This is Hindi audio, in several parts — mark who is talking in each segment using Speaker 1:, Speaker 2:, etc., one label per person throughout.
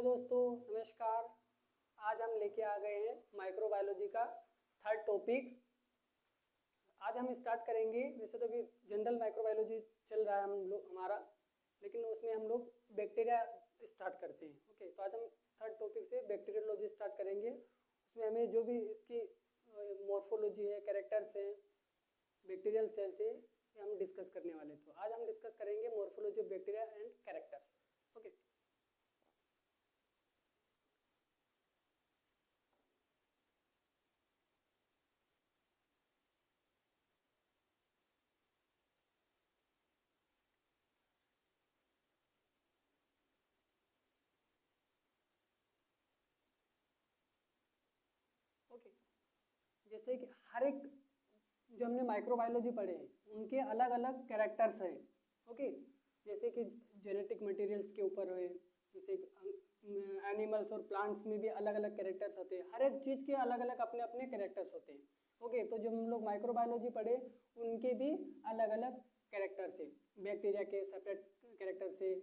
Speaker 1: हेलो दोस्तों, नमस्कार। आज हम लेके आ गए हैं माइक्रोबायोलॉजी का थर्ड टॉपिक। आज हम स्टार्ट करेंगे। वैसे तो अभी जनरल माइक्रोबायोलॉजी चल रहा है हमारा, लेकिन उसमें हम लोग बैक्टीरिया स्टार्ट करते हैं। ओके, तो आज हम थर्ड टॉपिक से बैक्टीरियोलॉजी स्टार्ट करेंगे। उसमें हमें जो भी इसकी मॉर्फोलॉजी है, कैरेक्टर्स हैं, बैक्टीरियल सेल्स है, ये हम डिस्कस करने वाले। तो आज हम डिस्कस करेंगे morphology of bacteria and characters. Okay, okay. जैसे कि हर एक जो हमने माइक्रोबायोलॉजी पढ़े हैं उनके अलग अलग कैरेक्टर्स हैं। ओके, जैसे कि जेनेटिक मटेरियल्स के ऊपर है, जैसे एनिमल्स और प्लांट्स में भी अलग अलग कैरेक्टर्स होते हैं। हर एक चीज़ के अलग अलग अपने अपने कैरेक्टर्स होते हैं। ओके, तो जो हम लोग माइक्रोबायोलॉजी पढ़े उनके भी अलग अलग कैरेक्टर्स है। बैक्टीरिया के सेपरेट कैरेक्टर्स है,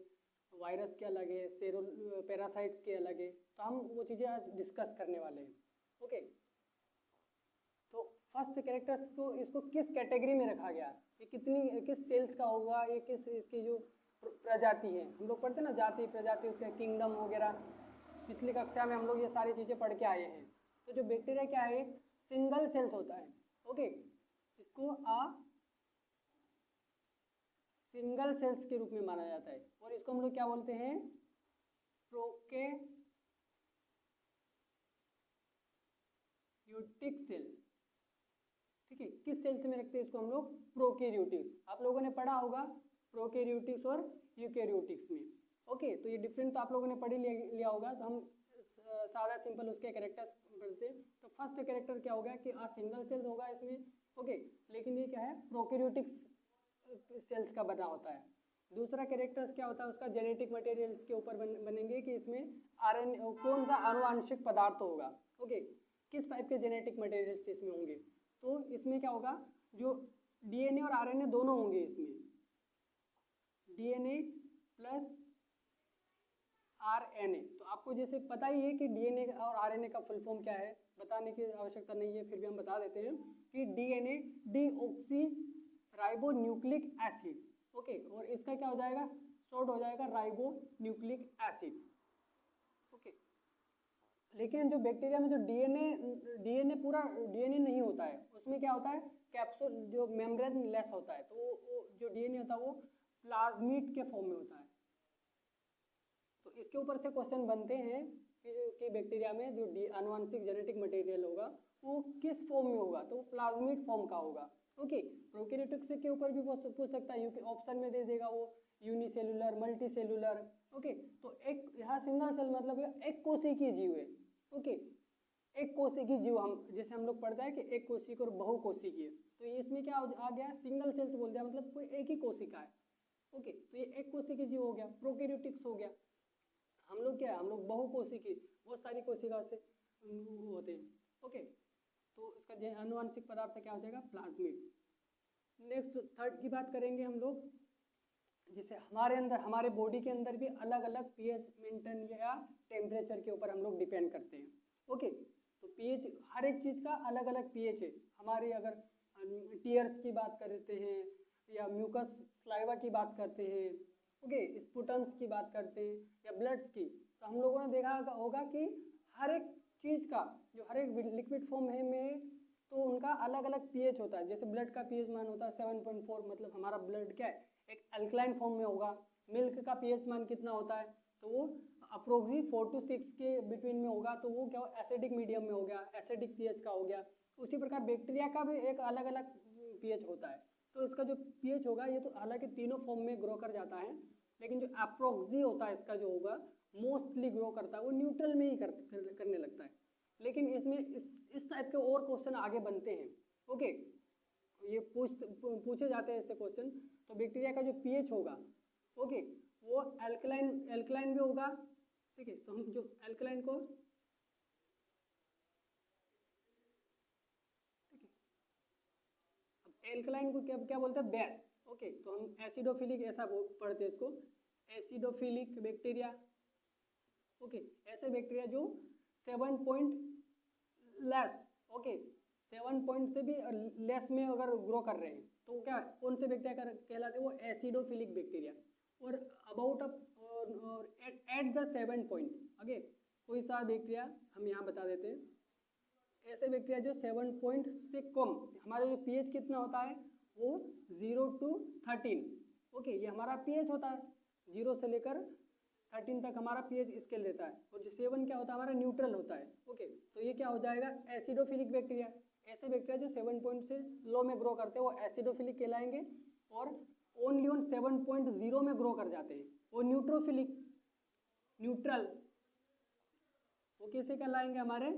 Speaker 1: वायरस के अलग है, सेरो पैरासाइट्स के अलग है। तो हम वो चीज़ें आज डिस्कस करने वाले हैं। ओके, तो फर्स्ट कैरेक्टर्स को इसको किस कैटेगरी में रखा गया, ये किस सेल्स का होगा, ये किस इसकी जो प्रजाति है। हम लोग पढ़ते हैं ना, जाति प्रजाति, उसके किंगडम वगैरह। पिछली कक्षा में हम लोग ये सारी चीज़ें पढ़ के आए हैं। तो जो बैक्टीरिया क्या है, सिंगल सेल्स होता है। ओके, इसको सिंगल सेल्स के रूप में माना जाता है, और इसको हम लोग क्या बोलते हैं, प्रोकैरियोटिक सेल। ठीक है, किस सेल्स में रखते हैं इसको हम लोग, प्रोकैरियोटिक्स। आप लोगों ने पढ़ा होगा प्रोकैरियोटिक्स और यूकैरियोटिक्स में। ओके, तो ये डिफरेंट तो आप लोगों ने पढ़ ही लिया होगा। तो हम सादा सिंपल उसके कैरेक्टर्स पढ़ते हैं। तो फर्स्ट कैरेक्टर क्या होगा कि सिंगल सेल्स होगा इसमें। ओके, लेकिन ये क्या है, प्रोकैरियोटिक्स सेल्स का बना होता है। दूसरा कैरेक्टर्स क्या होता है उसका, जेनेटिक मटेरियल्स के ऊपर बनेंगे कि इसमें आरएनए कौन सा आनुवांशिक पदार्थ होगा। ओके, किस टाइप के जेनेटिक मटेरियल्स इसमें होंगे। तो इसमें क्या होगा, जो डीएनए और आरएनए दोनों होंगे इसमें, डीएनए प्लस आरएनए। तो आपको जैसे पता ही है कि डीएनए और आरएनए का फुल फॉर्म क्या है, बताने की आवश्यकता नहीं है, फिर भी हम बता देते हैं कि DNA deoxy ribo nucleic acid. Okay, और इसका क्या हो जाएगा, शॉर्ट हो जाएगा राइबो न्यूक्लिक एसिड। ओके, लेकिन जो बैक्टीरिया में जो डीएनए पूरा डीएनए नहीं होता है, उसमें क्या होता है, कैप्सूल जो मेम्ब्रेन लेस होता है। तो वो जो डीएनए होता है वो प्लाज्मिड के फॉर्म में होता है। तो इसके ऊपर से क्वेश्चन बनते हैं कि बैक्टीरिया में जो आनुवंशिक जेनेटिक मटेरियल होगा वो किस फॉर्म में होगा, तो वो प्लाज्मिड फॉर्म का होगा। ओके, प्रोकैरियोटिक्स के ऊपर भी पूछ सकता है, ऑप्शन में दे देगा वो यूनिसेलुलर, मल्टी सेलुलर। ओके, तो एक यहाँ सिंगल सेल मतलब एक कोशिकीय जीव है। ओके, एक कोशिकीय जीव, हम जैसे हम लोग पढ़ते हैं कि एक कोशिका और बहुकोशिकीय, तो ये इसमें क्या आ गया, सिंगल सेल्स बोल दिया, मतलब कोई एक ही कोशिका है। ओके, तो ये एक कोशिकीय जीव हो गया, प्रोकैरियोटिक्स हो गया। हम लोग क्या है, हम लोग बहुकोशिकीय, बहुत सारी कोशिका से होते हैं। ओके, तो इसका आनुवंशिक पदार्थ क्या हो जाएगा, प्लाज्मिड। नेक्स्ट थर्ड की बात करेंगे हम लोग। जैसे हमारे अंदर, हमारे बॉडी के अंदर भी अलग अलग पीएच मेंटेन या टेम्परेचर के ऊपर हम लोग डिपेंड करते हैं। ओके, तो पीएच, हर एक चीज़ का अलग अलग पीएच है। हमारी अगर टीयर्स की बात करते हैं, या म्यूकस स्लाइवा की बात करते हैं, ओके, स्पुटम्स की बात करते हैं, या ब्लड्स की, तो हम लोगों ने देखा होगा कि हर एक चीज़ का, जो हर एक लिक्विड फॉर्म है में, तो उनका अलग अलग पीएच होता है। जैसे ब्लड का पीएच मान होता है 7.4, मतलब हमारा ब्लड क्या है, एक अल्कलाइन फॉर्म में होगा। मिल्क का पीएच मान कितना होता है, तो वो अप्रोक्सी 4 to 6 के बिटवीन में होगा, तो वो क्या, एसिडिक मीडियम में हो गया, एसिडिक पीएच का हो गया। उसी प्रकार बैक्टीरिया का भी एक अलग अलग पीएच होता है। तो इसका जो पीएच होगा, ये तो हालांकि तीनों फॉर्म में ग्रो कर जाता है, लेकिन जो अप्रोक्सी होता है इसका जो होगा, मोस्टली ग्रो करता है वो न्यूट्रल में ही करने लगता है। लेकिन इसमें इस टाइप के और क्वेश्चन आगे बनते हैं। ओके, ये पूछे जाते हैं ऐसे क्वेश्चन। तो बैक्टीरिया का जो पीएच होगा, ओके, वो एल्कलाइन भी होगा। ठीक है, तो हम जो एल्कलाइन को, ठीक है, अब एल्कलाइन को क्या क्या बोलते हैं, बेस। ओके, तो हम एसिडोफिलिक ऐसा पढ़ते हैं इसको, एसिडोफिलिक बैक्टीरिया। ओके, ऐसे बैक्टीरिया जो 7 पॉइंट लेस, ओके 7 पॉइंट से भी लेस में अगर ग्रो कर रहे हैं तो क्या कौन से बैक्टीरिया कहलाते हैं, वो एसिडोफिलिक बैक्टीरिया। और about at the 7 point, okay कोई सा बैक्टीरिया हम यहाँ बता देते हैं, ऐसे बैक्टीरिया जो 7 पॉइंट से कम, हमारा जो पीएच कितना होता है वो 0 to 13, ओके ये हमारा पीएच होता है, 0 से लेकर 13 तक हमारा पीएच स्केल रहता है। और जो 7 क्या होता है हमारा न्यूट्रल होता है, ओके तो ये क्या हो जाएगा एसिडोफिलिक बैक्टीरिया। ऐसे बैक्टीरिया जो 7 पॉइंट से लो में ग्रो करते हैं वो एसिडोफिलिक कहलाएंगे, और ओनली ऑन 7.0 में ग्रो कर जाते हैं वो न्यूट्रोफिलिक, न्यूट्रल, वो कैसे कहलाएंगे हमारे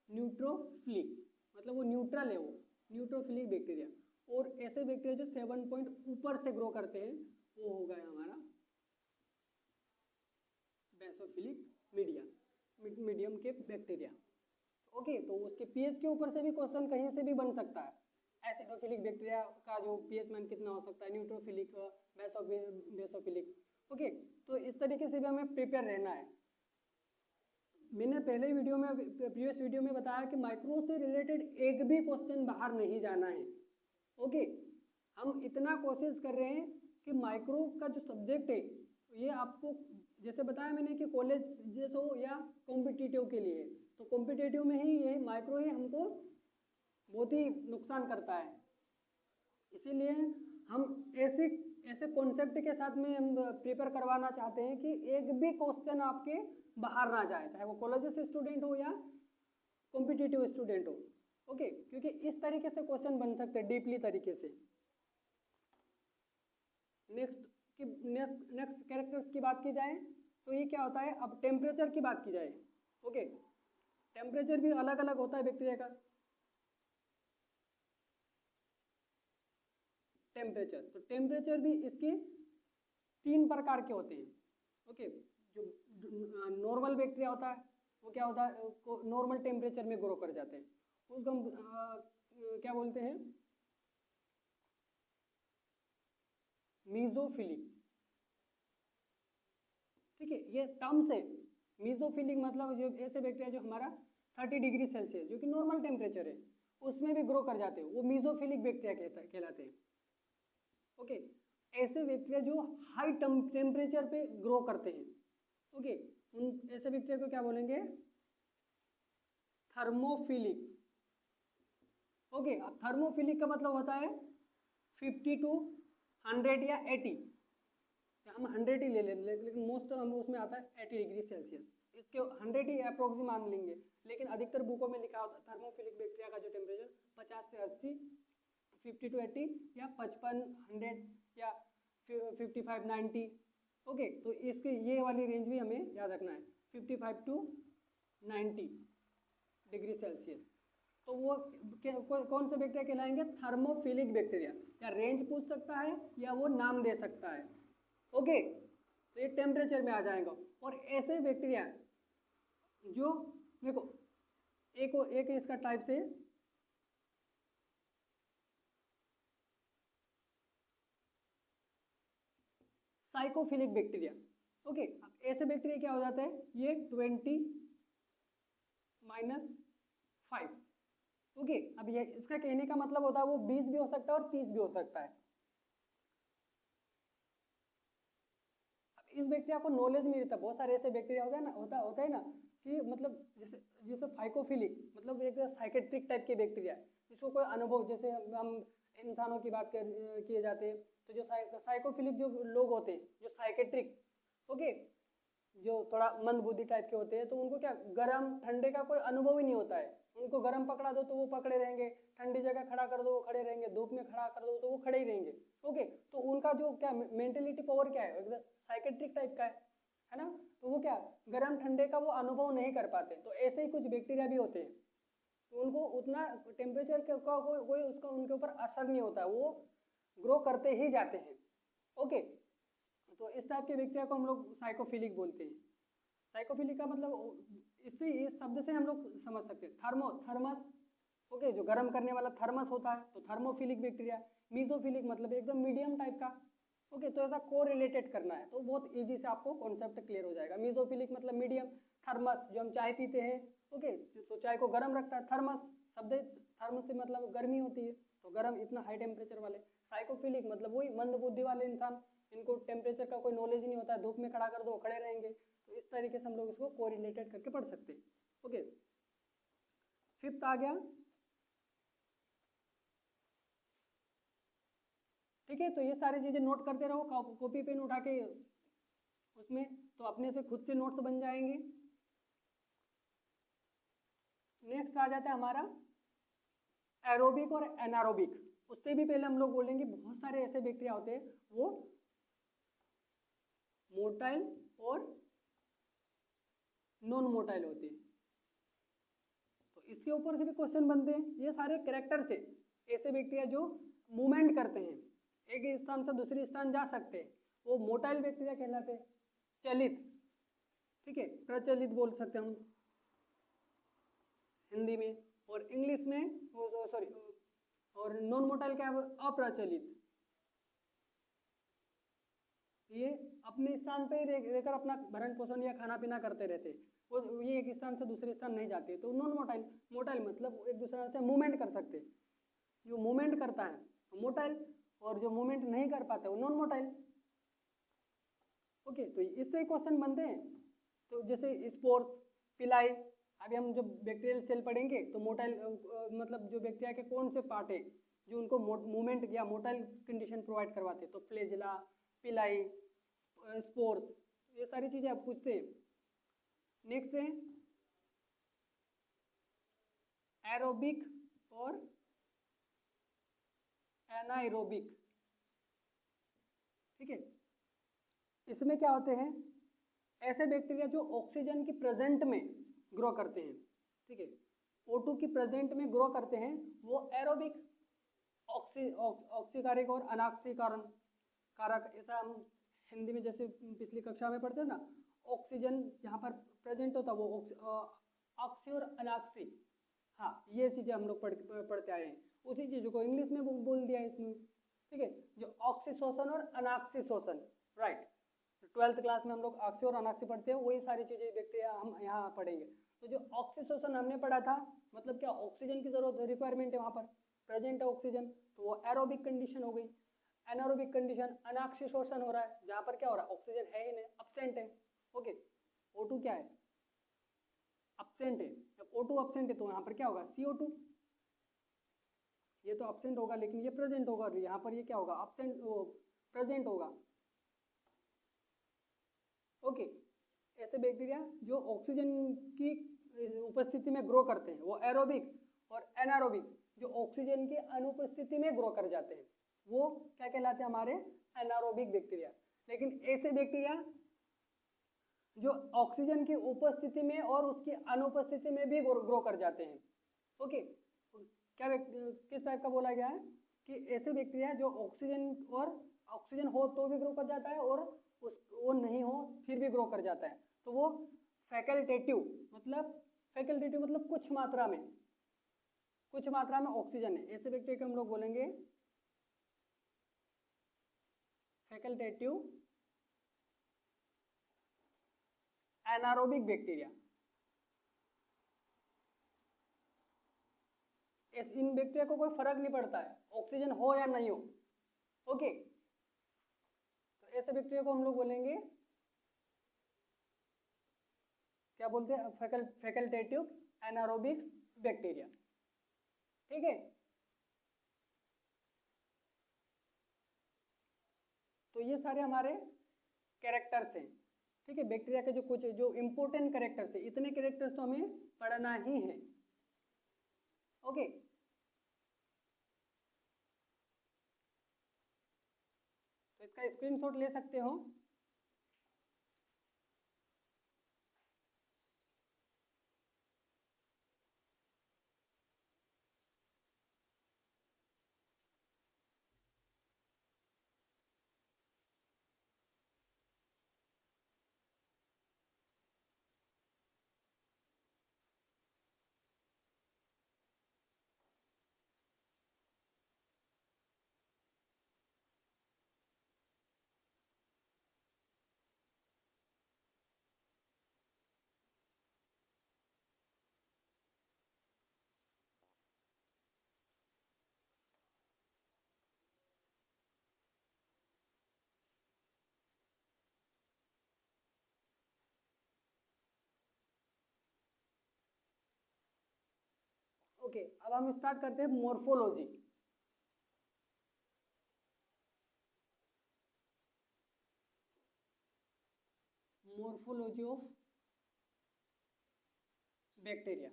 Speaker 1: न्यूट्रोफिलिक, मतलब वो न्यूट्रल है, वो न्यूट्रोफिलिक बैक्टीरिया। और ऐसे बैक्टीरिया जो 7 पॉइंट ऊपर से ग्रो करते हैं वो हो गया हमारा बेसोफिलिक मीडियम के बैक्टीरिया। ओके तो उसके पीएच के ऊपर से भी क्वेश्चन कहीं से भी बन सकता है, एसिडोफिलिक बैक्टीरिया का जो पीएच मान कितना हो सकता है, न्यूट्रोफिलिक, बेसोफिलिक। ओके तो इस तरीके से भी हमें प्रिपेयर रहना है। मैंने पहले वीडियो में, प्रीवियस वीडियो में बताया कि माइक्रो से रिलेटेड एक भी क्वेश्चन बाहर नहीं जाना है। ओके हम इतना कोशिश कर रहे हैं कि माइक्रो का जो सब्जेक्ट है ये आपको, जैसे बताया मैंने कि कॉलेज जैसे हो या कॉम्पिटिटिव के लिए, तो कॉम्पिटिटिव में ही ये माइक्रो ही हमको बहुत ही नुकसान करता है। इसीलिए हम ऐसे कॉन्सेप्ट के साथ में हम प्रिपेयर करवाना चाहते हैं कि एक भी क्वेश्चन आपके बाहर ना जाए, चाहे वो कॉलेज से स्टूडेंट हो या कॉम्पिटिटिव स्टूडेंट हो। ओके क्योंकि इस तरीके से क्वेश्चन बन सकते हैं डीपली तरीके से। नेक्स्ट कैरेक्टर्स की बात की जाए तो ये क्या होता है, अब टेम्परेचर की बात की जाए। ओके टेम्परेचर भी अलग अलग होता है बैक्टीरिया का। टेम्परेचर, तो टेम्परेचर भी इसके 3 प्रकार के होते हैं। ओके जो नॉर्मल बैक्टीरिया होता है वो क्या होता है, नॉर्मल टेम्परेचर में ग्रो कर जाते हैं, उसको हम क्या बोलते हैं, मीजोफिलिक। ठीक है ये टर्म्स है, मीजोफिलिक मतलब जो ऐसे बैक्टीरिया जो हमारा 30 डिग्री सेल्सियस जो कि नॉर्मल टेम्परेचर है उसमें भी ग्रो कर जाते हैं, वो मीजोफिलिक बैक्टीरिया कहलाते हैं। ओके ऐसे बैक्टीरिया जो हाई टेम्परेचर पे ग्रो करते हैं, ओके उन ऐसे बैक्टीरिया को क्या बोलेंगे, थर्मोफिलिक। ओके अब थर्मोफिलिक का मतलब होता है 50 to 100 या 80, हम 100 ही ले लेते लेकिन मोस्ट हम उसमें आता है 80 डिग्री सेल्सियस, इसके 100 ही अप्रोक्सी मान लेंगे, लेकिन अधिकतर बुकों में लिखा होता है थर्मोफिलिक बैक्टीरिया का जो टेम्परेचर 50 से 80, 50 to 80 या 55, 100 या 55, 90। ओके तो इसके ये वाली रेंज भी हमें याद रखना है 55 to 90 डिग्री सेल्सियस। तो वो कौन से बैक्टीरिया कहलाएंगे, थर्मोफिलिक बैक्टीरिया। या रेंज पूछ सकता है या वो नाम दे सकता है। ओके तो ये टेम्परेचर में आ जाएगा। और ऐसे बैक्टीरिया जो देखो एक इसका टाइप से साइकोफिलिक बैक्टीरिया। ओके अब ऐसे बैक्टीरिया क्या हो जाता है, ये 20-5। ओके अब ये इसका कहने का मतलब होता है वो 20 भी हो सकता है और 30 भी हो सकता है। अब इस बैक्टीरिया को नॉलेज नहीं रहता, बहुत सारे ऐसे बैक्टीरिया होता है ना कि मतलब जैसे फाइकोफिलिक मतलब एक साइकेट्रिक टाइप के बैक्टीरिया जिसको कोई अनुभव, जैसे हम इंसानों की बात किए जाते हैं तो जो साइकोफिलिक जो लोग होते हैं जो साइकेट्रिक, ओके जो थोड़ा मंदबुद्धि टाइप के होते हैं, तो उनको क्या गर्म ठंडे का कोई अनुभव ही नहीं होता है। उनको गर्म पकड़ा दो तो वो पकड़े रहेंगे, ठंडी जगह खड़ा कर दो वो खड़े रहेंगे, धूप में खड़ा कर दो तो वो खड़े ही रहेंगे। ओके तो उनका जो क्या मेंटेलिटी पावर क्या है, एकदम साइकेट्रिक टाइप का है ना, तो वो क्या गर्म ठंडे का वो अनुभव नहीं कर पाते। तो ऐसे ही कुछ बैक्टीरिया भी होते हैं, तो उनको उतना टेम्परेचर का कोई उसका उनके ऊपर असर नहीं होता, वो ग्रो करते ही जाते हैं। ओके तो इस टाइप के बैक्टीरिया को हम लोग साइकोफिलिक बोलते हैं। साइकोफिलिक का मतलब इस शब्द से हम लोग समझ सकते हैं थर्मस। ओके जो गर्म करने वाला थर्मस होता है तो थर्मोफिलिक बैक्टीरिया। मीजोफिलिक मतलब एकदम मीडियम टाइप का, ओके, तो ऐसा को रिलेटेड करना है तो बहुत इजी से आपको कॉन्सेप्ट क्लियर हो जाएगा। मीजोफिलिक मतलब मीडियम, थर्मस जो हम चाय पीते हैं, ओके, तो चाय को गर्म रखता है, थर्मस शब्द, थर्मस से मतलब गर्मी होती है, तो गर्म इतना हाई टेम्परेचर वाले। साइकोफिलिक मतलब वही मंद बुद्धि वाले इंसान, इनको टेम्परेचर का कोई नॉलेज नहीं होता है, धूप में खड़ा कर दो खड़े रहेंगे, तो इस तरीके से हम लोग इसको को रिलेटेड करके पढ़ सकते हैं। ओके, फिफ्थ आ गया, ठीक है, तो ये सारी चीजें नोट करते रहो, कॉपी पेन उठा के उसमें, तो अपने से खुद से नोट्स बन जाएंगे। नेक्स्ट आ जाता है हमारा एरोबिक और एनारोबिक। उससे भी पहले हम लोग बोलेंगे बहुत सारे ऐसे बैक्टीरिया होते हैं वो मोटाइल और नॉन मोटाइल होते हैं, तो इसके ऊपर से भी क्वेश्चन बनते हैं। ये सारे कैरेक्टर से ऐसे बैक्टीरिया जो मूवमेंट करते हैं, एक स्थान से दूसरे स्थान जा सकते हैं, वो मोटाइल बैक्टीरिया कहलाते हैं, चलित, ठीक है, प्रचलित बोल सकते हैं हम हिंदी में, और इंग्लिश में सॉरी, और नॉन मोटाइल क्या है, अप्रचलित। ये अपने स्थान पे रहकर अपना भरण पोषण या खाना पीना करते रहते, वो ये एक स्थान से दूसरे स्थान नहीं जाते, तो नॉन मोटाइल। मोटाइल मतलब एक दूसरे से मूवमेंट कर सकते, जो मूवमेंट करता है मोटाइल, और जो मूवमेंट नहीं कर पाता वो नॉन मोटाइल। ओके, तो इससे क्वेश्चन बनते हैं, तो जैसे स्पोर्स, पिलाई, अभी हम जब बैक्टीरियल सेल पढ़ेंगे तो मोटाइल मतलब जो बैक्टीरिया के कौन से पार्ट है जो उनको मूवमेंट या मोटाइल कंडीशन प्रोवाइड करवाते हैं, तो फ्लैजिला, पिलाई, स्पोर्स, ये सारी चीजें आप पूछते हैं। नेक्स्ट है एरोबिक और एनाएरोबिक, ठीक है, इसमें क्या होते हैं, ऐसे बैक्टीरिया जो ऑक्सीजन की प्रेजेंट में ग्रो करते हैं, ठीक है, O2 की प्रेजेंट में ग्रो करते हैं, वो एरोबिक, ऑक्सीकारक और अनाक्सीकरण कारक, ऐसा हम हिंदी में जैसे पिछली कक्षा में पढ़ते हैं ना, ऑक्सीजन यहाँ पर प्रेजेंट होता वो ऑक्सी और अनाक्सी, हाँ ये चीजें हम लोग पढ़ते आए हैं, उसी चीजों को इंग्लिश में बोल दिया है इसमें, ठीक है, जो ऑक्सीशोषण और अनाक्सीशोषण, राइट, 12th क्लास में हम लोग ऑक्सी और अनाक्सी पढ़ते हैं, वही सारी चीजें देखते हैं हम यहाँ पढ़ेंगे। तो जो ऑक्सीशोषण हमने पढ़ा था, मतलब क्या, ऑक्सीजन की जरूरत रिक्वायरमेंट है वहाँ पर, प्रेजेंट है ऑक्सीजन, तो वो एरोबिक कंडीशन हो गई। एनारोबिक कंडीशन, अनाक्सीशोषण हो रहा है, जहाँ पर क्या हो रहा है, ऑक्सीजन है ही नहीं, अब्सेंट है, ओके, O2 क्या है, अब्सेंट है, जब O2 अब्सेंट है तो यहाँ पर क्या होगा, CO2, ये तो अब्सेंट होगा लेकिन ये प्रेजेंट होगा, यहाँ पर ये क्या होगा, अब्सेंट, प्रेजेंट होगा, ओके। ऐसे बैक्टीरिया जो ऑक्सीजन की उपस्थिति में ग्रो करते हैं वो एरोबिक, और एनारोबिक जो ऑक्सीजन की अनुपस्थिति में ग्रो कर जाते हैं वो क्या कहलाते हैं, हमारे एनारोबिक बैक्टीरिया। लेकिन ऐसे बैक्टीरिया जो ऑक्सीजन की उपस्थिति में और उसकी अनुपस्थिति में भी ग्रो कर जाते हैं, ओके, क्या किस टाइप का बोला गया है कि ऐसे बैक्टीरिया जो ऑक्सीजन और ऑक्सीजन हो तो भी ग्रो कर जाता है और वो नहीं हो फिर भी ग्रो कर जाता है, तो वो फैकल्टेटिव मतलब कुछ मात्रा में ऑक्सीजन है, ऐसे बैक्टीरिया को हम लोग बोलेंगे फैकल्टेटिव एनारोबिक बैक्टीरिया। इन बैक्टीरिया को कोई फर्क नहीं पड़ता है ऑक्सीजन हो या नहीं हो, ओके, तो ऐसे बैक्टीरिया को हम लोग बोलेंगे, क्या बोलते हैं, फैकल्टेटिव एनारोबिक बैक्टीरिया, ठीक है। तो ये सारे हमारे कैरेक्टर्स हैं, ठीक है, बैक्टीरिया के जो कुछ जो इंपॉर्टेंट कैरेक्टर्स है, इतने कैरेक्टर्स तो हमें पढ़ना ही है, ओके। तो इसका स्क्रीनशॉट ले सकते हो। ओके, अब हम स्टार्ट करते हैं morphology. Morphology of bacteria.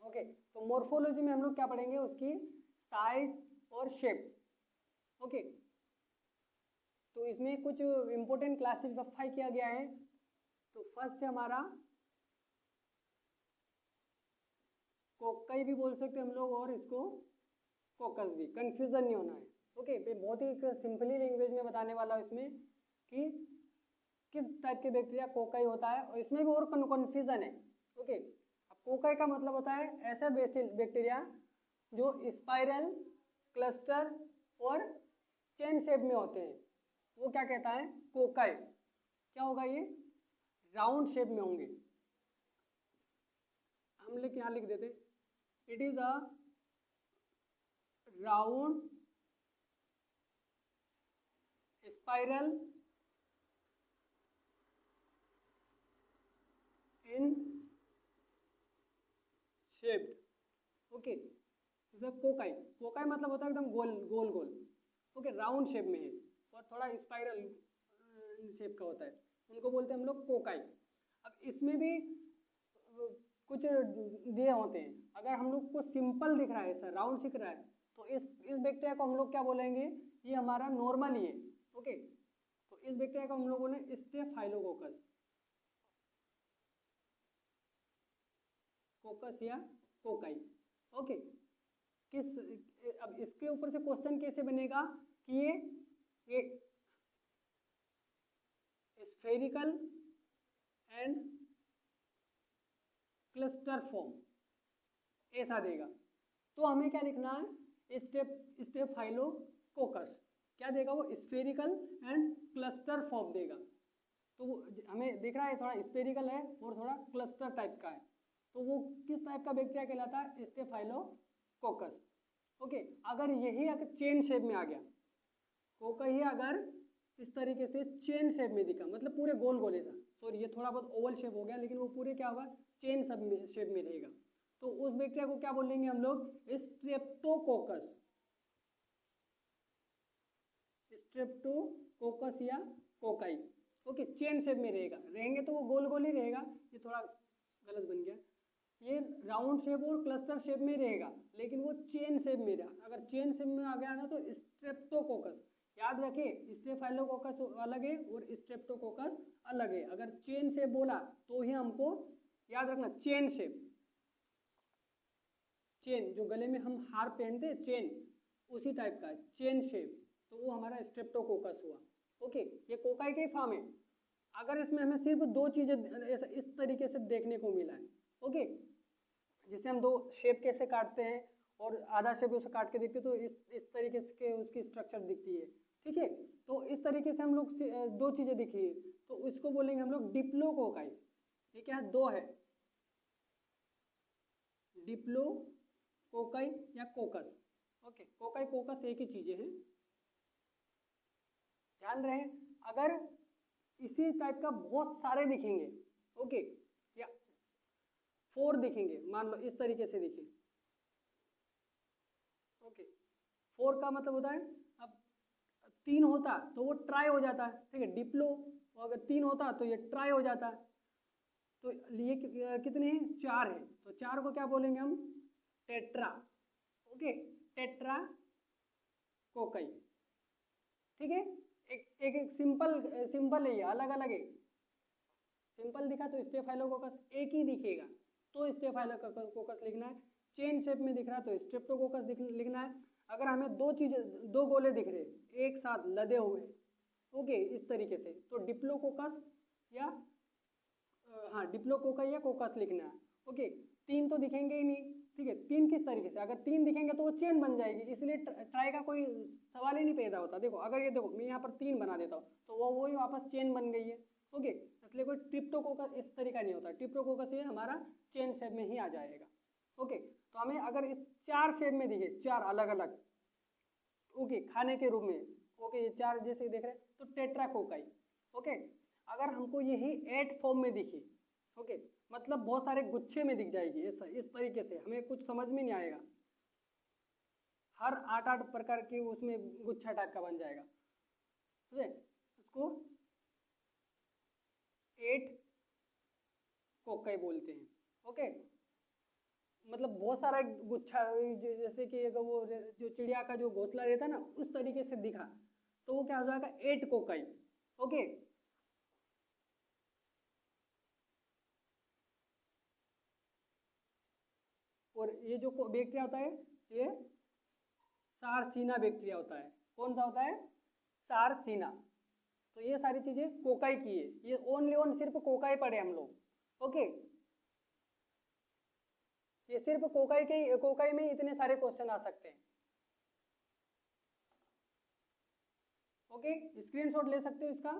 Speaker 1: Okay, तो मॉर्फोलॉजी में हम लोग क्या पढ़ेंगे, उसकी साइज और शेप। ओके, तो इसमें कुछ इंपॉर्टेंट क्लासिफाई किया गया है। तो फर्स्ट है हमारा कोकाई भी बोल सकते हैं हम लोग, और इसको कोकस भी, कंफ्यूजन नहीं होना है। ओके, मैं बहुत ही सिंपली लैंग्वेज में बताने वाला हूँ इसमें कि किस टाइप के बैक्टीरिया कोकाई होता है, और इसमें भी और कन्फ्यूजन है। ओके, अब कोकाई का मतलब होता है ऐसा बैक्टीरिया जो स्पाइरल, क्लस्टर और चेन शेप में होते हैं, वो क्या कहता है, कोकाई। क्या होगा ये, राउंड शेप में होंगे। हम लोग यहाँ लिख देते, it is a round spiral in shaped. Okay, cocci, cocci मतलब होता है एकदम गोल गोल गोल। ओके, राउंड शेप में है और थोड़ा स्पाइरल शेप का होता है, उनको बोलते हैं हम लोग कोकाई। अब इसमें भी कुछ दिए होते हैं। अगर हम लोग को सिंपल दिख रहा है, ऐसा राउंड दिख रहा है, तो इस बैक्टीरिया को हम लोग क्या बोलेंगे, ये हमारा नॉर्मल ही है। ओके, तो इस बैक्टीरिया को हम लोग बोले स्टेफाइलोकोकस, कोकस या कोकाई। ओके, अब इसके ऊपर से क्वेश्चन कैसे बनेगा कि ये स्फेरिकल एंड क्लस्टर फॉर्म ऐसा देगा, तो हमें क्या लिखना है, स्टेफाइलोकोकस। क्या देगा वो, स्फेरिकल एंड क्लस्टर फॉर्म देगा। तो हमें दिख रहा है थोड़ा स्फेरिकल है और थोड़ा क्लस्टर टाइप का है, तो वो किस टाइप का बैक्टीरिया कहलाता है, स्टेफाइलोकोकस। ओके, अगर यही अगर चेन शेप में आ गया, कोकाई अगर इस तरीके से चेन शेप में दिखा, मतलब पूरे गोल गोले था, सॉरी ये थोड़ा बहुत ओवल शेप हो गया, लेकिन वो पूरे क्या होगा, चेन शेप में रहेगा, तो उस बैक्टीरिया को क्या बोलेंगे हम लोग, स्ट्रेप्टोकोकस। स्ट्रेप्टोकोकस या कोकाई। ओके, चेन शेप में रहेंगे तो वो गोल गोल ही रहेगा। ये थोड़ा गलत बन गया, ये राउंड शेप और क्लस्टर शेप में रहेगा, लेकिन वो चेन शेप में रहा। अगर चेन शेप में आ गया ना तो स्ट्रेप्टोकोकस। याद रखिए, स्टेफाइलोकोकस अलग है और स्ट्रेप्टोकोकस अलग है। अगर चेन शेप बोला तो ही हमको याद रखना, चेन शेप, चेन जो गले में हम हार पहनते हैं चेन, उसी टाइप का चेन शेप, तो वो हमारा स्ट्रेप्टोकोकस हुआ। ओके, ये कोकाई के फॉर्म है। अगर इसमें हमें सिर्फ दो चीजें इस तरीके से देखने को मिला है, ओके, जिसे हम दो शेप कैसे काटते हैं और आधा शेप उसे काट के देखते हैं, तो इस तरीके से उसकी स्ट्रक्चर दिखती है। ठीक है, तो इस तरीके से हम लोग दो चीजें दिखी है, तो इसको बोलेंगे हम लोग डिप्लोकोकाई। ये क्या है, दो है, डिप्लोकोकाई या कोकस। ओके, कोकाई कोकस एक ही चीजें हैं, ध्यान रहे। अगर इसी टाइप का बहुत सारे दिखेंगे, ओके, या 4 दिखेंगे, मान लो इस तरीके से दिखे, ओके, 4 का मतलब होता है, अब 3 होता तो वो ट्राई हो जाता है, ठीक है, डिप्लो, और अगर 3 होता तो ये ट्राई हो जाता है। तो ये कितने हैं, 4 है, तो 4 को क्या बोलेंगे हम, टेट्रा। Okay, tetra cocci. ठीक है, एक सिंपल है, ये अलग अलग है। सिंपल दिखा तो स्टेफाइलोकोकस एक ही दिखेगा, तो स्टेफाइलोकोकस लिखना है। चेन शेप में दिख रहा तो स्ट्रेप्टोकोकस लिखना है। अगर हमें दो चीजें, दो गोले दिख रहे एक साथ लदे हुए, ओके, इस तरीके से, तो डिप्लोकोकस या हाँ, डिप्लोकोकाई या कोकस लिखना है। ओके, 3 तो दिखेंगे ही नहीं, ठीक है, 3 किस तरीके से, अगर 3 दिखेंगे तो वो चेन बन जाएगी, इसलिए ट्राई का कोई सवाल ही नहीं पैदा होता। देखो, अगर ये देखो मैं यहाँ पर 3 बना देता हूँ तो वो वही वापस चेन बन गई है। ओके, इसलिए कोई ट्रिप्टोकोकस इस तरीका नहीं होता, ट्रिप्टोकोकस ये हमारा चेन शेप में ही आ जाएगा। ओके, तो हमें अगर इस 4 शेप में दिखे, 4 अलग अलग, ओके, खाने के रूप में, ओके, ये 4 जैसे देख रहे हैं तो टेट्राकोकाई। ओके, अगर हमको यही 8 फॉर्म में दिखे, ओके, मतलब बहुत सारे गुच्छे में दिख जाएगी इस तरीके से, हमें कुछ समझ में नहीं आएगा। हर 8-8 प्रकार की उसमें गुच्छा टाइप का बन जाएगा, ठीक है। उसको 8 कोकाई बोलते हैं। ओके, मतलब बहुत सारा गुच्छा, जैसे कि अगर वो जो चिड़िया का जो घोंसला रहता है ना, उस तरीके से दिखा तो वो क्या हो जाएगा, 8 कोकाई। ओके, और ये जो बैक्टीरिया होता है, ये सारसीना बैक्टीरिया होता है। कौन सा होता है, सारसीना। तो ये सारी चीजें कोकाई की है, ये ओनली ओन सिर्फ कोकाई पढ़े हम लोग। ओके, ये सिर्फ कोकाई में इतने सारे क्वेश्चन आ सकते हैं। ओके, स्क्रीनशॉट ले सकते हो इसका।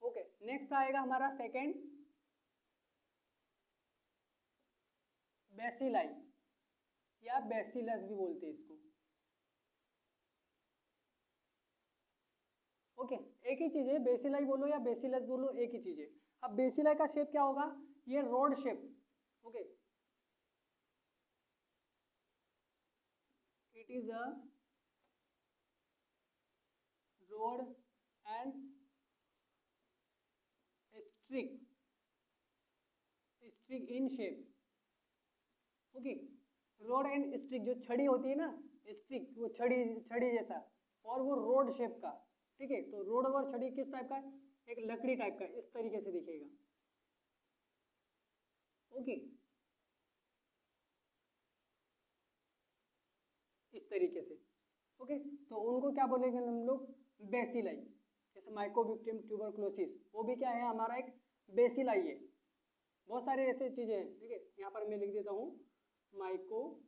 Speaker 1: ओके, नेक्स्ट आएगा हमारा सेकंड, बेसिलाई या बेसिलस भी बोलते हैं इसको। ओके, एक ही चीज है, बेसिलाई बोलो या बेसिलस बोलो, एक ही चीज है। अब बेसिलाई का शेप क्या होगा, ये rod shape. Okay, it is a rod and stick in shape. Okay, rod and stick, जो छड़ी होती है ना, स्ट्रिक वो छड़ी छड़ी जैसा, और वो रोड शेप का। ठीक है, तो रोड और छड़ी किस टाइप का है, एक लकड़ी टाइप का, इस तरीके से दिखेगा। ओके, इस तरीके से। ओके, तो उनको क्या बोलेंगे हम लोग, बेसिलाई। जैसे माइकोबैक्टीरियम ट्यूबरकुलोसिस, वो भी क्या है, हमारा एक बेसिलाई है। बहुत सारे ऐसे चीजें हैं। ठीक है, यहाँ पर मैं लिख देता हूँ, माइकोबैक्टीरियम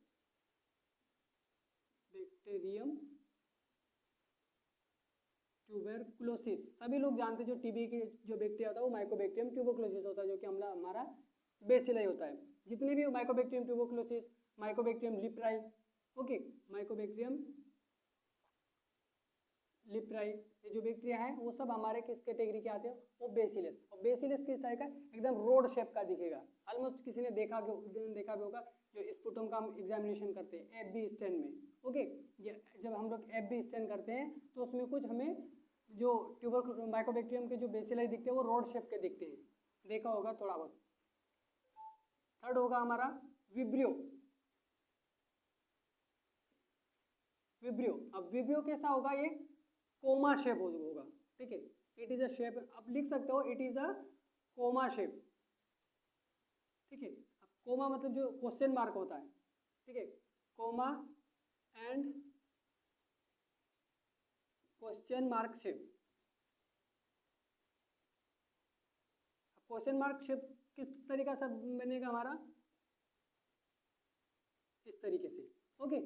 Speaker 1: ट्यूबरकुलोसिस। सभी लोग जानते हैं, जो टीबी के जो बैक्टीरिया होता है वो माइकोबैक्टीरियम ट्यूबरकुलोसिस होता है, जो कि हमारा बेसिलाई होता है। जितने भी mycobacterium tuberculosis, mycobacterium leprae, okay, mycobacterium leprae, ये जो बैक्टीरिया है वो सब हमारे किस कैटेगरी के आते हैं, वो बेसिलस। और बेसिलस किस तरह का, एकदम रोड शेप का दिखेगा। ऑलमोस्ट किसी ने देखा भी होगा, जो स्पुटम का हम एग्जामिनेशन करते हैं एफ स्टैन में। ओके, जब हम लोग एफ स्टैन करते हैं तो उसमें कुछ हमें जो ट्यूबर माइकोबैक्टीरियम के जो बेसिलाई दिखते हैं वो रोड शेप के दिखते हैं, देखा होगा थोड़ा बहुत। थर्ड होगा हमारा विब्रियो। विब्रियो, अब विब्रियो कैसा होगा, ये कोमा शेप होगा। ठीक है, इट इज अ शेप, आप लिख सकते हो, it is a coma shape. ठीक है, अब कोमा मतलब जो क्वेश्चन मार्क होता है। ठीक है, comma and question mark shape. Question mark shape किस तरीका से बनेगा हमारा, इस तरीके से। ओके,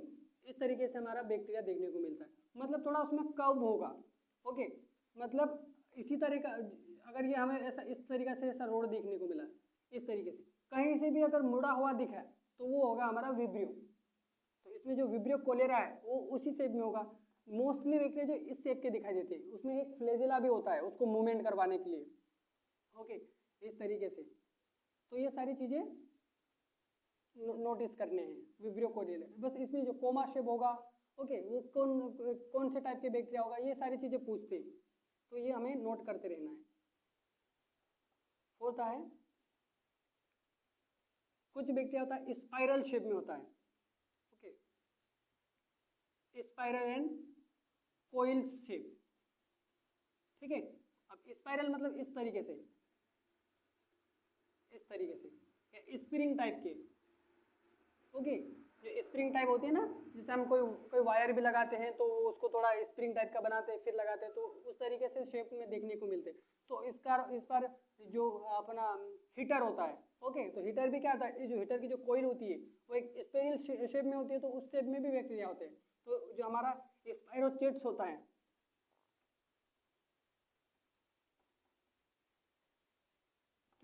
Speaker 1: इस तरीके से हमारा बैक्टीरिया देखने को मिलता है, मतलब थोड़ा उसमें कर्व होगा। ओके, मतलब इसी तरह का, अगर ये हमें ऐसा इस तरीके से ऐसा रोड देखने को मिला, इस तरीके से कहीं से भी अगर मुड़ा हुआ दिखा है तो वो होगा हमारा विब्रियो। तो इसमें जो विब्रियो कोलेरा है वो उसी शेप में होगा। मोस्टली बैक्टीरिया जो इस शेप के दिखाई देते हैं, उसमें एक फ्लेजिला भी होता है उसको मूवमेंट करवाने के लिए। ओके, इस तरीके से। तो ये सारी चीजें नोटिस करने हैं विब्रियो कोरियल। बस इसमें जो कोमा शेप होगा, ओके, वो कौन कौन से टाइप के बैक्टीरिया होगा, ये सारी चीजें पूछते हैं, तो ये हमें नोट करते रहना है। फोर्थ है, कुछ बैक्टीरिया होता है स्पाइरल शेप में होता है। Okay, spiral and coil shape. ठीक है, अब स्पाइरल मतलब इस तरीके से, इस तरीके से, या स्प्रिंग टाइप के। ओके, जो स्प्रिंग टाइप होती है ना, जैसे हम कोई कोई वायर भी लगाते हैं तो उसको थोड़ा स्प्रिंग टाइप का बनाते हैं फिर लगाते हैं, तो उस तरीके से शेप में देखने को मिलते हैं। तो इस पर जो अपना हीटर होता है, ओके, तो हीटर भी क्या होता है, ये जो हीटर की जो कोइल होती है वो एक स्पाइरल शेप में होती है, तो उस शेप में भी बैक्टीरिया होते हैं। तो जो हमारा स्पाइरोचेट्स होता है,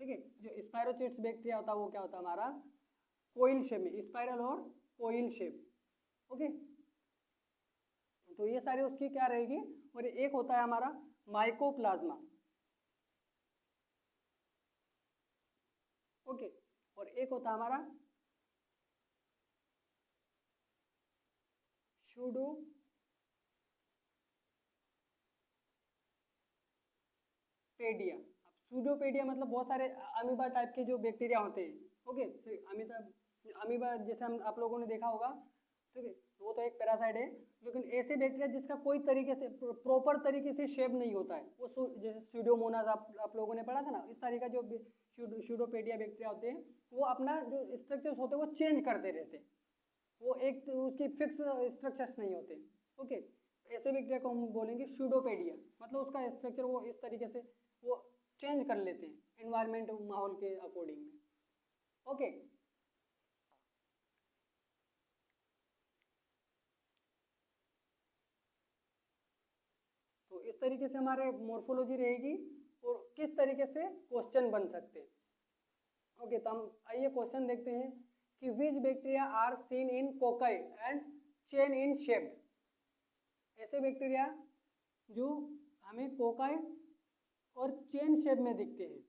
Speaker 1: ठीक है। जो स्पायरोचिट्स बैक्टीरिया होता है वो क्या होता है हमारा, कोइल शेप में, स्पाइरल और कोइल शेप। ओके, तो ये सारी उसकी क्या रहेगी। और एक होता है हमारा माइकोप्लाज्मा। ओके, और एक होता है हमारा सूडो पेडिया। अब सूडोपेडिया मतलब बहुत सारे अमीबा टाइप के जो बैक्टीरिया होते हैं। ओके, अमीबा अमीबा जैसे हम आप लोगों ने देखा होगा, ठीक है, वो तो एक पैरासाइट है। लेकिन ऐसे बैक्टीरिया जिसका कोई तरीके से प्रॉपर तरीके से शेप नहीं होता है, वो जैसे सूडोमोनास आप लोगों ने पढ़ा था ना, इस तरह का जो सूडोपेडिया बैक्टीरिया होते हैं, वो अपना जो स्ट्रक्चर्स होते हैं वो चेंज करते रहते हैं। वो एक तो उसकी फिक्स स्ट्रक्चर्स नहीं होते। ओके, ऐसे बैक्टीरिया को हम बोलेंगे सूडोपेडिया, मतलब उसका स्ट्रक्चर वो इस तरीके से वो चेंज कर लेते हैं एनवायरमेंट माहौल के अकॉर्डिंग में। ओके, तो इस तरीके से हमारे मोर्फोलॉजी रहेगी और किस तरीके से क्वेश्चन बन सकते हैं। ओके, तो हम आइए क्वेश्चन देखते हैं कि which bacteria are seen in cocci and chain in shape. ऐसे बैक्टीरिया जो हमें कोकाई और चेन शेप में दिखते हैं।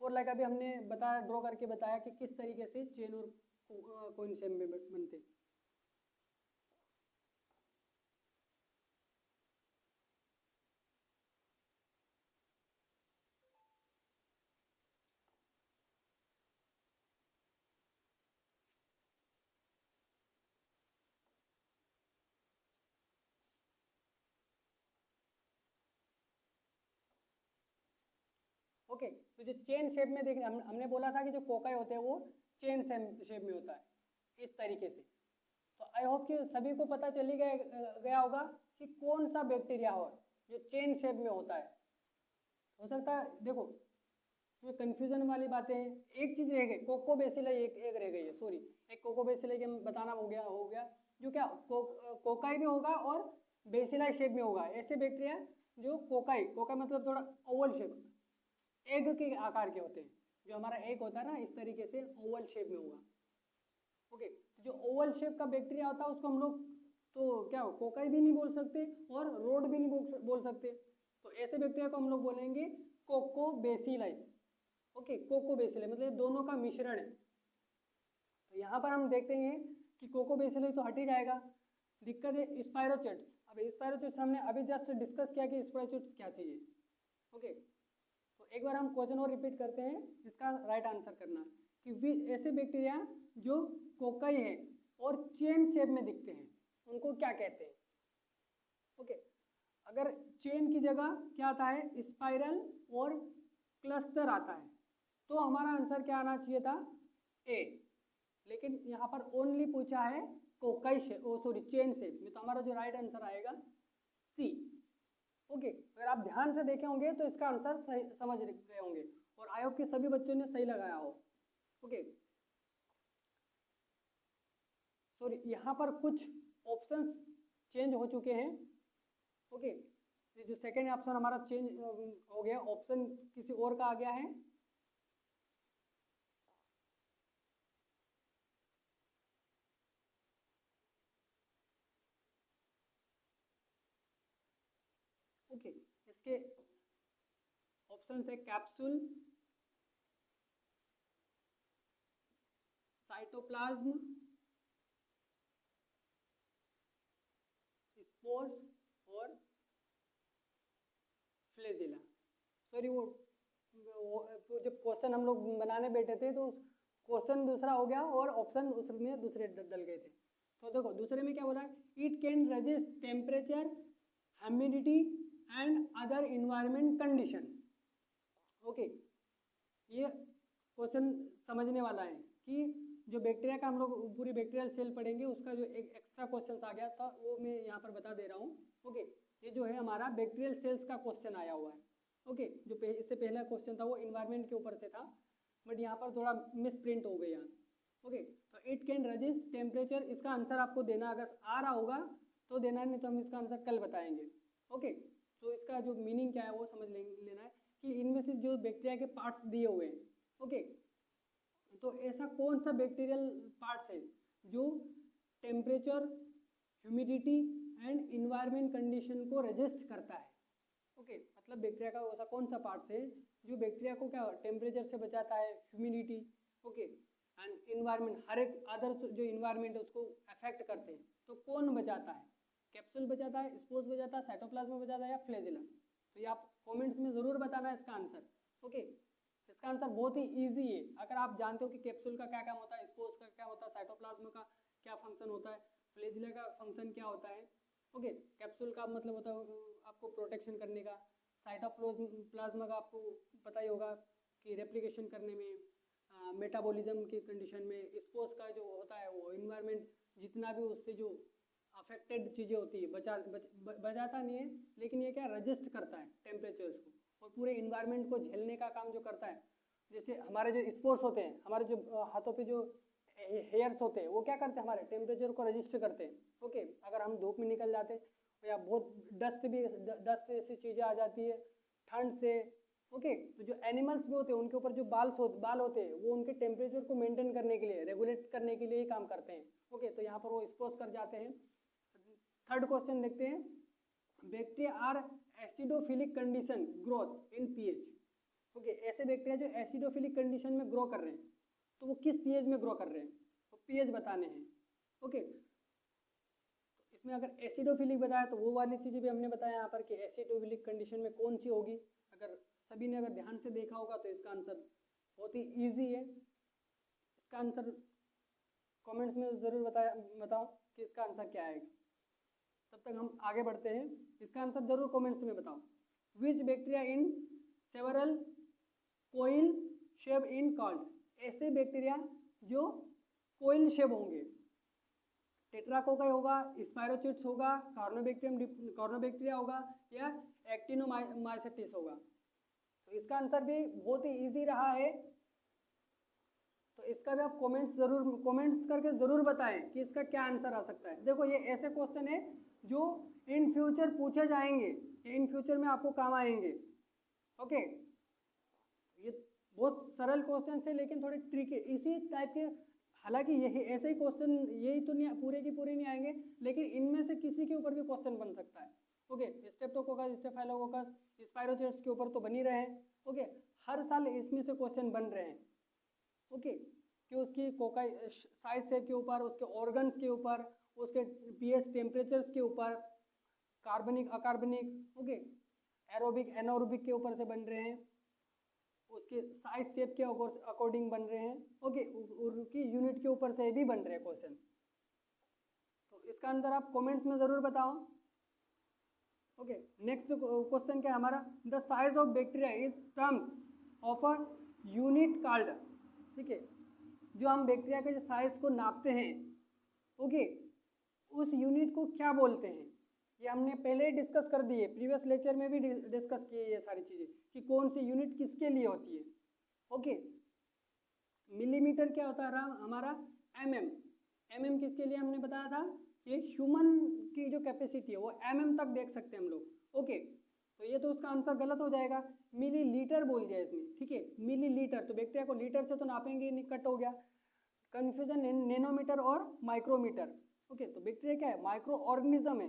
Speaker 1: और लाइक अभी हमने बताया, ड्रॉ करके बताया कि किस तरीके से चेन और कोइन शेप में बनते हैं। ओके, तो जो चेन शेप में देखना, हमने बोला था कि जो कोकाई होते हैं वो चेन शेप में होता है इस तरीके से। तो आई होप कि सभी को पता चली गया होगा कि कौन सा बैक्टीरिया हो जो चेन शेप में होता है। हो सकता है देखो इसमें कंफ्यूजन वाली बातें हैं। एक चीज रह गई, कोकोबैसिलाई एक रह गई है, सॉरी, एक कोकोबैसिलाई के बताना हो गया जो क्या कोकाई में होगा और बेसिलाई शेप में होगा। ऐसे बैक्टीरिया जो कोकाई मतलब थोड़ा ओवल शेप, एग के आकार के होते हैं। जो हमारा एग होता है ना, इस तरीके से ओवल शेप में होगा। ओके, जो ओवल शेप का बैक्टीरिया होता है उसको हम लोग तो क्या कोकाई भी नहीं बोल सकते और रोड भी नहीं बोल सकते। तो ऐसे बैक्टीरिया को हम लोग बोलेंगे कोकोबैसिलस। ओके, कोकोबैसिलस मतलब दोनों का मिश्रण है। तो यहाँ पर हम देखते हैं कि कोकोबैसिलस तो हट ही जाएगा। दिक्कत है स्पायरोचिट्स। अब स्पायरोचिट्स हमने अभी जस्ट डिस्कस किया कि स्पायरोचिट्स क्या चाहिए। ओके, तो एक बार हम क्वेश्चन और रिपीट करते हैं, इसका राइट आंसर करना कि ऐसे बैक्टीरिया जो कोकाई है और चेन शेप में दिखते हैं उनको क्या कहते हैं। ओके, अगर चेन की जगह क्या आता है स्पाइरल और क्लस्टर आता है तो हमारा आंसर क्या आना चाहिए था, ए। लेकिन यहाँ पर ओनली पूछा है cocci shape, sorry chain shape में, तो हमारा जो राइट आंसर आएगा सी। ओके, अगर आप ध्यान से देखे होंगे तो इसका आंसर सही समझ गए होंगे और आई होप कि सभी बच्चों ने सही लगाया हो। ओके, सॉरी यहाँ पर कुछ ऑप्शंस चेंज हो चुके हैं। ओके, ये जो सेकेंड ऑप्शन हमारा चेंज हो गया, ऑप्शन किसी और का आ गया है। ओके, इसके ऑप्शन है कैप्सूल, साइटोप्लाज्म, स्पोर्स और फ्लैजिला। सॉरी वो जब क्वेश्चन हम लोग बनाने बैठे थे तो क्वेश्चन दूसरा हो गया और ऑप्शन उसमें दूसरे डल गए थे। तो देखो दूसरे में क्या बोला, it can resist temperature, humidity and other environment condition. Okay, ये क्वेश्चन समझने वाला है कि जो बैक्टीरिया का हम लोग पूरी बैक्टीरियल सेल पढ़ेंगे उसका जो एक एक्स्ट्रा क्वेश्चन आ गया था वो मैं यहाँ पर बता दे रहा हूँ। ओके, ये जो है हमारा बैक्टीरियल सेल्स का क्वेश्चन आया हुआ है। ओके, जो इससे पहला क्वेश्चन था वो इन्वायरमेंट के ऊपर से था, बट यहाँ पर थोड़ा मिस प्रिंट हो गया। ओके, तो इट कैन रेजिस्ट टेम्परेचर, इसका आंसर आपको देना अगर आ रहा होगा तो देना, नहीं तो हम इसका आंसर कल बताएंगे। ओके, तो इसका जो मीनिंग क्या है वो समझ लेना है कि इनमें से जो बैक्टीरिया के पार्ट्स दिए हुए हैं, ओके, तो ऐसा कौन सा बैक्टीरियल पार्ट्स है जो temperature, humidity and environment condition को रजिस्ट करता है, ओके, मतलब बैक्टीरिया का ऐसा कौन सा पार्ट्स है जो बैक्टीरिया को क्या टेम्परेचर से बचाता है, ह्यूमिडिटी, ओके, एंड इन्वायरमेंट, हर एक अदर जो इन्वायरमेंट है उसको अफेक्ट करते हैं, तो कौन बचाता है? कैप्सूल बचाता है, स्पोर्स बचाता है, साइटोप्लाज्म बचाता है या फ्लैजिला? तो ये आप कमेंट्स में ज़रूर बताना है इसका आंसर, ओके। इसका आंसर बहुत ही इजी है, अगर आप जानते हो कि कैप्सूल का क्या काम होता है, स्पोर्स का क्या होता है, साइटोप्लाज्म का क्या फंक्शन होता है, फ्लैजिला का फंक्शन क्या होता है, ओके। कैप्सूल का मतलब होता है आपको प्रोटेक्शन करने का, साइटोप्लाज्म का आपको पता ही होगा कि रेप्लिकेशन करने में, मेटाबॉलिज्म की कंडीशन में, स्पोर्स का जो होता है वो इन्वायरमेंट जितना भी उससे जो अफेक्टेड चीज़ें होती है बचाता नहीं है, लेकिन ये क्या रजिस्ट करता है टेम्परेचर्स को और पूरे इन्वायरमेंट को झेलने का काम जो करता है। जैसे हमारे जो स्पोर्स होते हैं, हमारे जो हाथों पे जो हेयर्स होते हैं, वो क्या करते हैं, हमारे टेम्परेचर को रजिस्टर करते हैं, ओके। अगर हम धूप में निकल जाते या बहुत डस्ट ऐसी चीज़ें आ जाती है ठंड से, ओके, तो जो एनिमल्स भी होते हैं उनके ऊपर जो बाल होते हैं वो उनके टेम्परेचर को मेंटेन करने के लिए, रेगुलेट करने के लिए ही काम करते हैं, ओके। तो यहाँ पर वो स्पोर्स कर जाते हैं। थर्ड क्वेश्चन देखते हैं, bacteria are acidophilic condition growth in pH, okay. ऐसे बैक्टीरिया जो एसिडोफिलिक कंडीशन में ग्रो कर रहे हैं, तो वो किस पीएच में ग्रो कर रहे हैं, तो पीएच बताने हैं, ओके। तो इसमें अगर एसिडोफिलिक बताया तो वो वाली चीज़ें भी हमने बताया यहाँ पर कि एसिडोफिलिक कंडीशन में कौन सी होगी। अगर सभी ने अगर ध्यान से देखा होगा तो इसका आंसर बहुत ही ईजी है। इसका आंसर कमेंट्स में ज़रूर बताओ कि इसका आंसर क्या आएगा। तब तक हम आगे बढ़ते हैं, इसका आंसर जरूर कमेंट्स में बताओ। Which bacteria in several coil shape in called, ऐसे बैक्टीरिया जो कोइल शेप होंगे, टेट्राकोका होगा, स्पायरोचिट्स होगा, कॉर्नोबैक्टीरिया होगा या एक्टिनोमाइसेटिस होगा। तो इसका आंसर भी बहुत ही इजी रहा है, तो इसका भी आप कमेंट्स करके ज़रूर बताएं कि इसका क्या आंसर आ सकता है। देखो ये ऐसे क्वेश्चन है जो इन फ्यूचर पूछे जाएंगे, इन फ्यूचर में आपको काम आएंगे, ओके। ये बहुत सरल क्वेश्चन है लेकिन थोड़े ट्रिकी इसी टाइप के, हालांकि यही ऐसे ही क्वेश्चन यही तो नहीं पूरे की पूरे नहीं आएंगे, लेकिन इनमें से किसी के ऊपर भी क्वेश्चन बन सकता है, ओके। स्ट्रेप्टोकोकस, स्टेफाइलोकोकस, स्पायरोचिट्स के ऊपर तो बन ही रहे हैं, ओके। हर साल इसमें से क्वेश्चन बन रहे हैं, ओके, कि उसकी कोकाई साइज शेप के ऊपर, उसके ऑर्गन्स के ऊपर, उसके पीएच टेम्परेचर्स के ऊपर, कार्बनिक अकार्बनिक, ओके, एरोबिक एनारोबिक के ऊपर से बन रहे हैं, उसके साइज शेप के अकॉर्डिंग बन रहे हैं, ओके, उसकी यूनिट के ऊपर से भी बन रहे हैं क्वेश्चन। तो इसका आंसर आप कमेंट्स में ज़रूर बताओ, ओके। नेक्स्ट क्वेश्चन क्या है हमारा, the size of bacteria is terms of a unit called, ठीक है, जो हम बैक्टीरिया के साइज को नापते हैं, ओके, उस यूनिट को क्या बोलते हैं, ये हमने पहले ही डिस्कस कर दिए, प्रीवियस लेक्चर में भी डिस्कस किए ये सारी चीज़ें कि कौन सी यूनिट किसके लिए होती है, ओके। मिलीमीटर क्या होता है हमारा, एमएम किसके लिए हमने बताया था, ये ह्यूमन की जो कैपेसिटी है वो एमएम तक देख सकते हैं हम लोग, ओके। तो ये तो उसका आंसर गलत हो जाएगा, मिलीलीटर बोल दिया इसमें, ठीक है, मिलीलीटर, तो बैक्टीरिया को लीटर से तो नापेंगे नहीं, कट हो गया, कन्फ्यूजन नैनोमीटर और माइक्रोमीटर, ओके। तो बैक्टीरिया क्या है, माइक्रो ऑर्गेनिज्म है,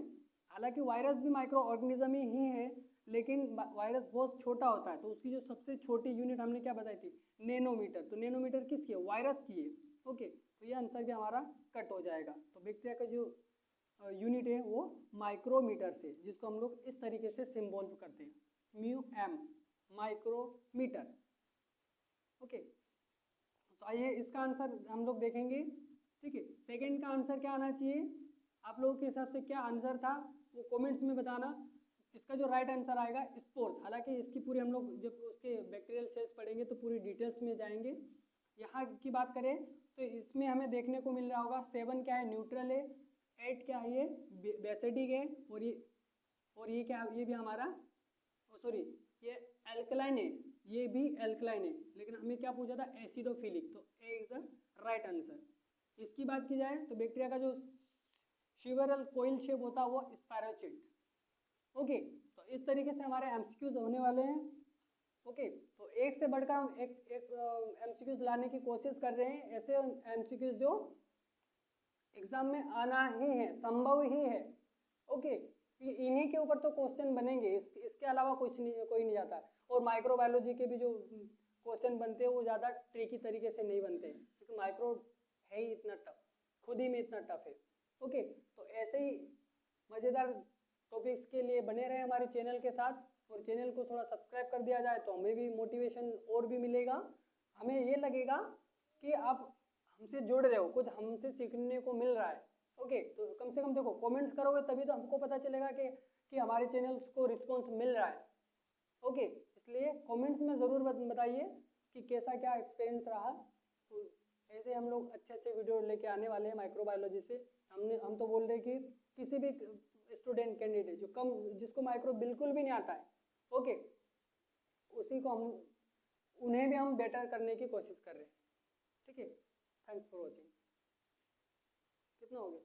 Speaker 1: हालांकि वायरस भी माइक्रो ऑर्गेनिज्म ही है, लेकिन वायरस बहुत छोटा होता है, तो उसकी जो सबसे छोटी यूनिट हमने क्या बताई थी, नैनोमीटर, तो नैनोमीटर किसकी है, वायरस की है, ओके। तो ये आंसर भी हमारा कट हो जाएगा। तो बैक्टीरिया का जो यूनिट है वो माइक्रोमीटर से, जिसको हम लोग इस तरीके से सिम्बॉल करते हैं, म्यू एम, माइक्रोमीटर, ओके। तो आइए इसका आंसर हम लोग देखेंगे, ठीक है। सेकंड का आंसर क्या आना चाहिए, आप लोगों के हिसाब से क्या आंसर था वो कमेंट्स में बताना। इसका जो राइट आंसर आएगा स्पोर्स, हालांकि इसकी पूरी हम लोग जब उसके बैक्टीरियल सेल्स पढ़ेंगे तो पूरी डिटेल्स में जाएंगे। यहाँ की बात करें तो इसमें हमें देखने को मिल रहा होगा 7 क्या है, न्यूट्रल है, 8 क्या है, ये बेसिडिक है, और ये क्या है, ये भी हमारा सॉरी ये एल्कलाइन है, ये भी एल्कलाइन है, लेकिन हमें क्या पूछा था, एसिडोफिलिक, तो ए इज द राइट आंसर। इसकी बात की जाए तो बैक्टीरिया का जो शिवरल कोइल शेप होता है वो स्पायरोचिट, ओके। तो इस तरीके से हमारे एमसीक्यूज होने वाले हैं, ओके, तो एक से बढ़कर हम एक एमसीक्यूज लाने की कोशिश कर रहे हैं, ऐसे एमसीक्यूज जो एग्जाम में आना ही है, संभव ही है। ओके, इन्हीं के ऊपर तो क्वेश्चन बनेंगे, इसके अलावा कुछ नहीं, कोई नहीं जाता। और माइक्रोबायोलॉजी के भी जो क्वेश्चन बनते हैं वो ज़्यादा ट्रिकी तरीके से नहीं बनते, क्योंकि माइक्रो है ही इतना टफ, खुद ही में इतना टफ है। ओके, तो ऐसे ही मज़ेदार टॉपिक्स के लिए बने रहे हमारे चैनल के साथ, और चैनल को थोड़ा सब्सक्राइब कर दिया जाए तो हमें भी मोटिवेशन और भी मिलेगा, हमें ये लगेगा कि आप हमसे जुड़ रहे हो, कुछ हमसे सीखने को मिल रहा है। ओके, तो कम से कम देखो कमेंट्स करोगे तभी तो हमको पता चलेगा कि हमारे चैनल्स को रिस्पॉन्स मिल रहा है। ओके, इसलिए कमेंट्स में ज़रूर बताइए कि कैसा क्या एक्सपीरियंस रहा। तो ऐसे हम लोग अच्छे अच्छे वीडियो लेके आने वाले हैं माइक्रोबायोलॉजी से। हम तो बोल रहे हैं कि किसी भी स्टूडेंट कैंडिडेट जिसको माइक्रो बिल्कुल भी नहीं आता है, ओके, उसी को उन्हें भी हम बेटर करने की कोशिश कर रहे हैं। ठीक है, थैंक्स फॉर वॉचिंग। कितना हो गया?